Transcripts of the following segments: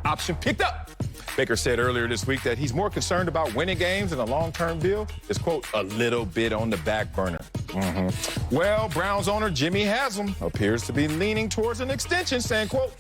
option picked up. Baker said earlier this week that he's more concerned about winning games and a long-term deal is, quote, a little bit on the back burner. Well, Browns owner Jimmy Haslam appears to be leaning towards an extension, saying, quote,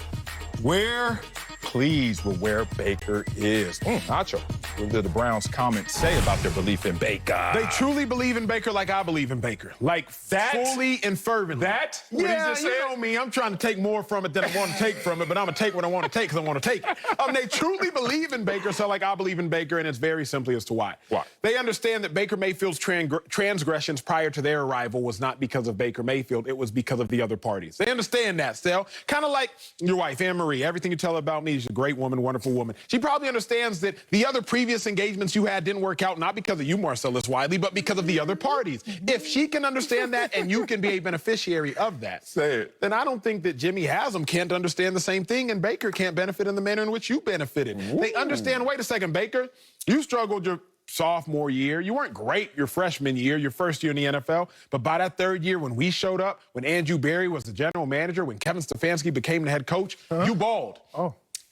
we're pleased with where Baker is. Nacho, what did the Browns comment say about their belief in Baker? They truly believe in Baker like I believe in Baker. Like that? Fully and fervently. That? Yeah, you know me. I'm trying to take more from it than I want to take from it, but I'm going to take what I want to take because I want to take it. They truly believe in Baker, so like I believe in Baker, and it's very simply as to why. Why? They understand that Baker Mayfield's transgressions prior to their arrival was not because of Baker Mayfield. It was because of the other parties. They understand that, still. Kind of like your wife, Anne-Marie. Everything you tell her about me, she's a great woman, wonderful woman. She probably understands that the other previous engagements you had didn't work out, not because of you, Marcellus Wiley, but because of the other parties. If she can understand that and you can be a beneficiary of that, then I don't think that Jimmy Haslam can't understand the same thing and Baker can't benefit in the manner in which you benefited. They understand, wait a second, Baker, you struggled your sophomore year. You weren't great your freshman year, your first year in the NFL, but by that third year when we showed up, when Andrew Berry was the general manager, when Kevin Stefanski became the head coach, you balled.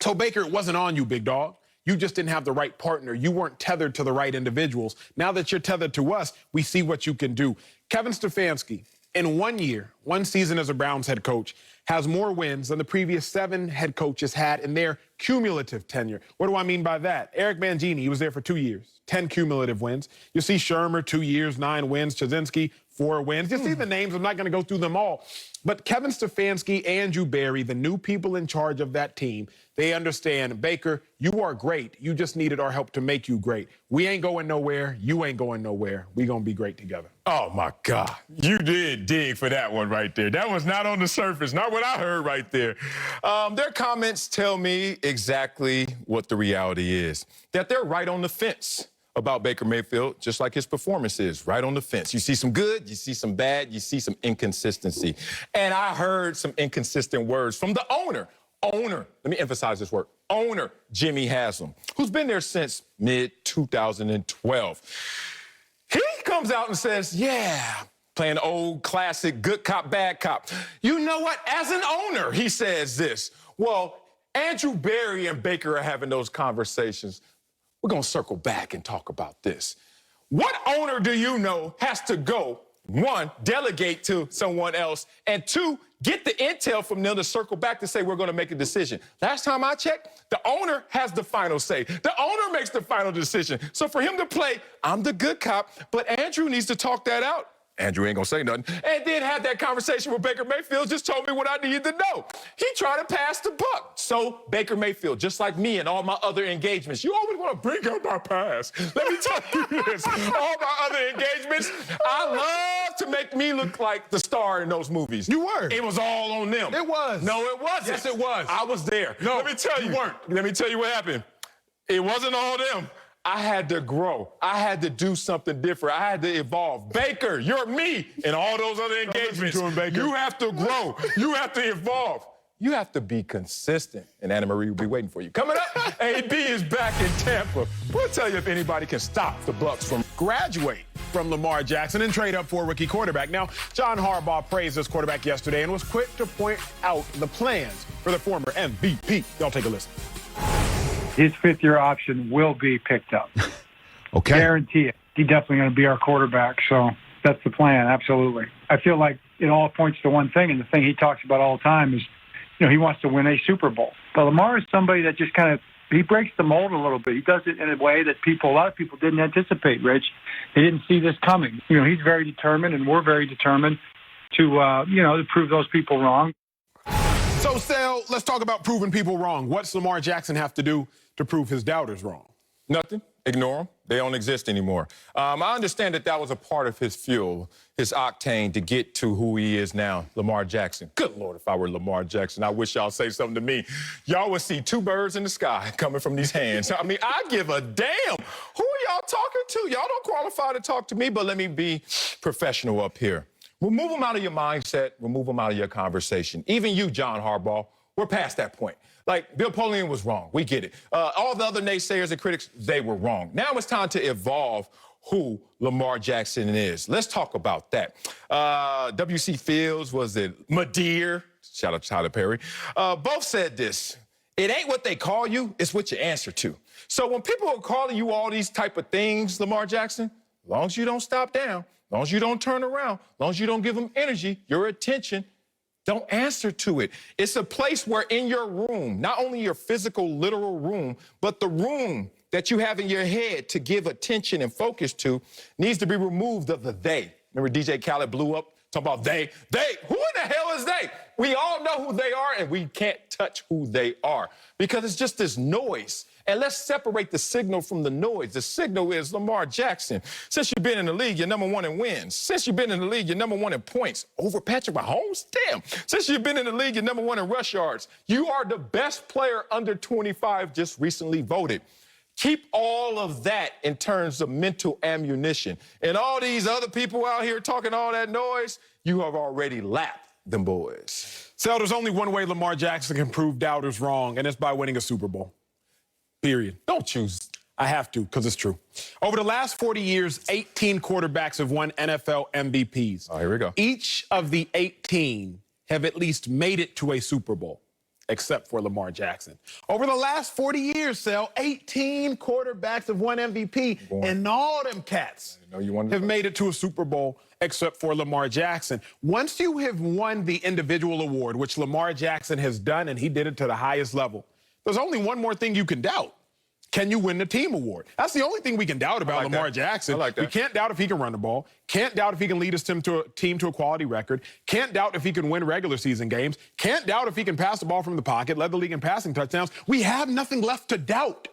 So, Baker, it wasn't on you, big dog. You just didn't have the right partner. You weren't tethered to the right individuals. Now that you're tethered to us, we see what you can do. Kevin Stefanski, in 1 year, 1 season as a Browns head coach, has more wins than the previous 7 head coaches had in their cumulative tenure. What do I mean by that? Eric Mangini, he was there for 2 years, 10 cumulative wins. You see Shermer, 2 years, 9 wins. Chazinski, 4 wins. You see the names. I'm not going to go through them all. But Kevin Stefanski, Andrew Berry, the new people in charge of that team, they understand, Baker, you are great. You just needed our help to make you great. We ain't going nowhere. You ain't going nowhere. We going to be great together. Oh, my God. You did dig for that one right there. That was not on the surface, not what I heard right there. Their comments tell me exactly what the reality is, that they're right on the fence about Baker Mayfield, just like his performance is, right on the fence. You see some good, you see some bad, you see some inconsistency. And I heard some inconsistent words from the owner, let me emphasize this word, owner Jimmy Haslam, who's been there since mid-2012. He comes out and says, yeah, playing old classic good cop, bad cop. You know what? As an owner, he says this. Well, Andrew Berry and Baker are having those conversations. We're going to circle back and talk about this. What owner do you know has to go, 1, delegate to someone else, and 2, get the intel from them to circle back to say we're going to make a decision? Last time I checked, the owner has the final say. The owner makes the final decision. So for him to play, I'm the good cop, but Andrew needs to talk that out. Andrew ain't gonna say nothing. And then had that conversation with Baker Mayfield, just told me what I needed to know. He tried to pass the buck. So Baker Mayfield, just like me and all my other engagements, you always want to bring up my past. Let me tell you this. All my other engagements, I love to make me look like the star in those movies. You were. It was all on them. It was. No, it wasn't. Yes, it was. I was there. No, let me tell you. You weren't. Let me tell you what happened. It wasn't all them. I had to grow. I had to do something different. I had to evolve. Baker, you're me in all those other engagements. You have to grow. You have to evolve. You have to be consistent. And Anna-Marie will be waiting for you. Coming up, AB is back in Tampa. We'll tell you if anybody can stop the Bucs from graduate from Lamar Jackson and trade up for a rookie quarterback. Now, John Harbaugh praised this quarterback yesterday and was quick to point out the plans for the former MVP. Y'all take a listen. His 5th-year option will be picked up. Okay. Guarantee it. He's definitely going to be our quarterback, so that's the plan, absolutely. I feel like it all points to one thing, and the thing he talks about all the time is, he wants to win a Super Bowl. But Lamar is somebody that just he breaks the mold a little bit. He does it in a way that a lot of people didn't anticipate, Rich. They didn't see this coming. He's very determined, and we're very determined to prove those people wrong. So, Sal, let's talk about proving people wrong. What's Lamar Jackson have to do to prove his doubters wrong? Nothing. Ignore them. They don't exist anymore. I understand that was a part of his fuel, his octane to get to who he is now, Lamar Jackson. Good Lord, if I were Lamar Jackson, I wish y'all say something to me. Y'all would see 2 birds in the sky coming from these hands. I mean, I give a damn. Who are y'all talking to? Y'all don't qualify to talk to me, but let me be professional up here. Remove them out of your mindset. Remove them out of your conversation. Even you, John Harbaugh, we're past that point. Like, Bill Polian was wrong. We get it. All the other naysayers and critics, they were wrong. Now it's time to evolve who Lamar Jackson is. Let's talk about that. W.C. Fields, was it Madeir? Shout out to Tyler Perry. Both said this. It ain't what they call you, it's what you answer to. So when people are calling you all these type of things, Lamar Jackson, as long as you don't stop down, as long as you don't turn around, as long as you don't give them energy, your attention, don't answer to it. It's a place where in your room, not only your physical, literal room, but the room that you have in your head to give attention and focus to needs to be removed of the they. Remember DJ Khaled blew up talking about they? Who in the hell is they? We all know who they are, and we can't touch who they are because it's just this noise. And let's separate the signal from the noise. The signal is Lamar Jackson. Since you've been in the league, you're #1 in wins. Since you've been in the league, you're #1 in points. Over Patrick Mahomes? Damn. Since you've been in the league, you're #1 in rush yards. You are the best player under 25 just recently voted. Keep all of that in terms of mental ammunition. And all these other people out here talking all that noise, you have already lapped them boys. So there's only one way Lamar Jackson can prove doubters wrong, and it's by winning a Super Bowl. Period. Don't choose. I have to, because it's true. Over the last 40 years, 18 quarterbacks have won NFL MVPs. Oh, here we go. Each of the 18 have at least made it to a Super Bowl, except for Lamar Jackson. Over the last 40 years, Sal, 18 quarterbacks have won MVP, and all them cats have made it to a Super Bowl, except for Lamar Jackson. Once you have won the individual award, which Lamar Jackson has done, and he did it to the highest level, there's only one more thing you can doubt. Can you win the team award? That's the only thing we can doubt about Lamar Jackson. I like that. We can't doubt if he can run the ball. Can't doubt if he can lead his team to a quality record. Can't doubt if he can win regular season games. Can't doubt if he can pass the ball from the pocket, led the league in passing touchdowns. We have nothing left to doubt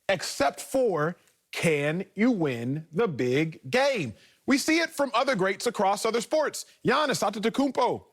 except for, can you win the big game? We see it from other greats across other sports. Giannis Antetokounmpo,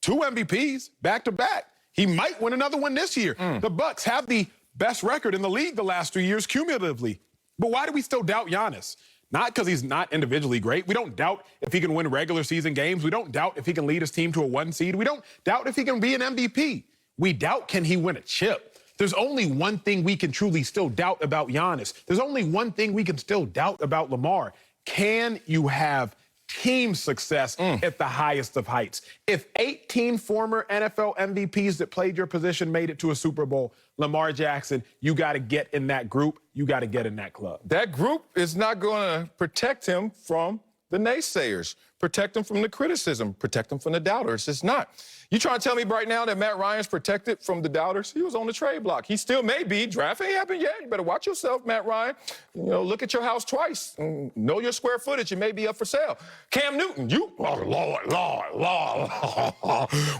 2 MVPs back-to-back. He might win another one this year. The Bucks have the best record in the league the last 3 years cumulatively. But why do we still doubt Giannis? Not because he's not individually great. We don't doubt if he can win regular season games. We don't doubt if he can lead his team to a 1 seed. We don't doubt if he can be an MVP. We doubt, can he win a chip? There's only one thing we can truly still doubt about Giannis. There's only one thing we can still doubt about Lamar. Can you have team success at the highest of heights? If 18 former NFL MVPs that played your position made it to a Super Bowl, Lamar Jackson, you got to get in that group. You got to get in that club. That group is not going to protect him from the naysayers, protect him from the criticism, protect him from the doubters. It's not. You trying to tell me right now that Matt Ryan's protected from the doubters? He was on the trade block. He still may be. Draft ain't happened yet. You better watch yourself, Matt Ryan. Look at your house twice. Know your square footage. You may be up for sale. Cam Newton, oh, Lord.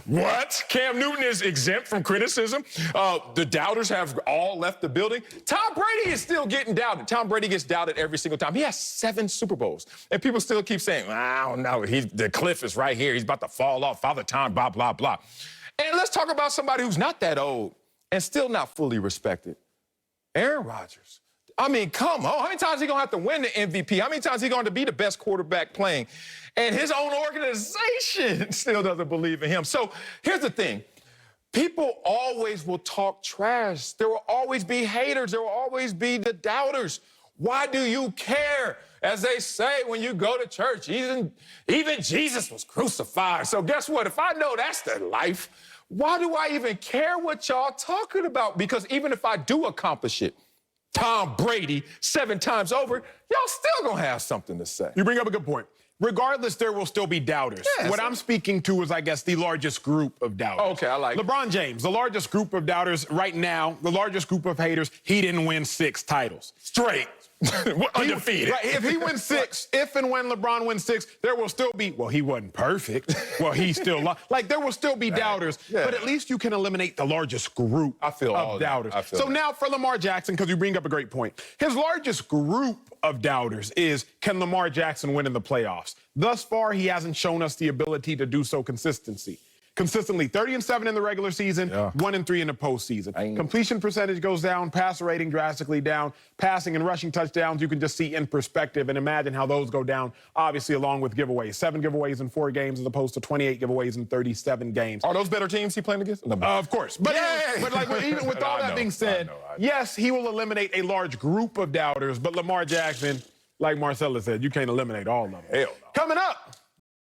What? Cam Newton is exempt from criticism. The doubters have all left the building. Tom Brady is still getting doubted. Tom Brady gets doubted every single time. He has 7 Super Bowls. And people still keep saying, I don't know. The cliff is right here. He's about to fall off. Father Time, blah, blah, blah. And let's talk about somebody who's not that old and still not fully respected. Aaron Rodgers. I mean, come on. How many times is he going to have to win the MVP? How many times is he going to be the best quarterback playing? And his own organization still doesn't believe in him. So here's the thing. People always will talk trash. There will always be haters. There will always be the doubters. Why do you care? As they say when you go to church, even Jesus was crucified. So guess what? If I know that's the life, why do I even care what y'all talking about? Because even if I do accomplish it, Tom Brady 7 times over, y'all still gonna have something to say. You bring up a good point. Regardless, there will still be doubters. Yes. What I'm speaking to is, I guess, the largest group of doubters. Okay, I like it. LeBron James, the largest group of doubters right now, the largest group of haters, he didn't win 6 titles. Straight. Undefeated. Right, if he wins 6, if and when LeBron wins 6, there will still be, well, he wasn't perfect. Well, he still lost. Like, there will still be doubters, but at least you can eliminate the largest group of doubters. So now for Lamar Jackson, because you bring up a great point, his largest group of doubters is, can Lamar Jackson win in the playoffs? Thus far, he hasn't shown us the ability to do so consistently, 30-7 in the regular season, 1-3 in the postseason. Completion percentage goes down, passer rating drastically down, passing and rushing touchdowns, you can just see in perspective and imagine how those go down, obviously, along with giveaways. 7 giveaways in 4 games as opposed to 28 giveaways in 37 games. Are those better teams he playing against? Of course. But, even with all that being said, yes, he will eliminate a large group of doubters, but Lamar Jackson, like Marcella said, you can't eliminate all of them. Hell no. Coming up,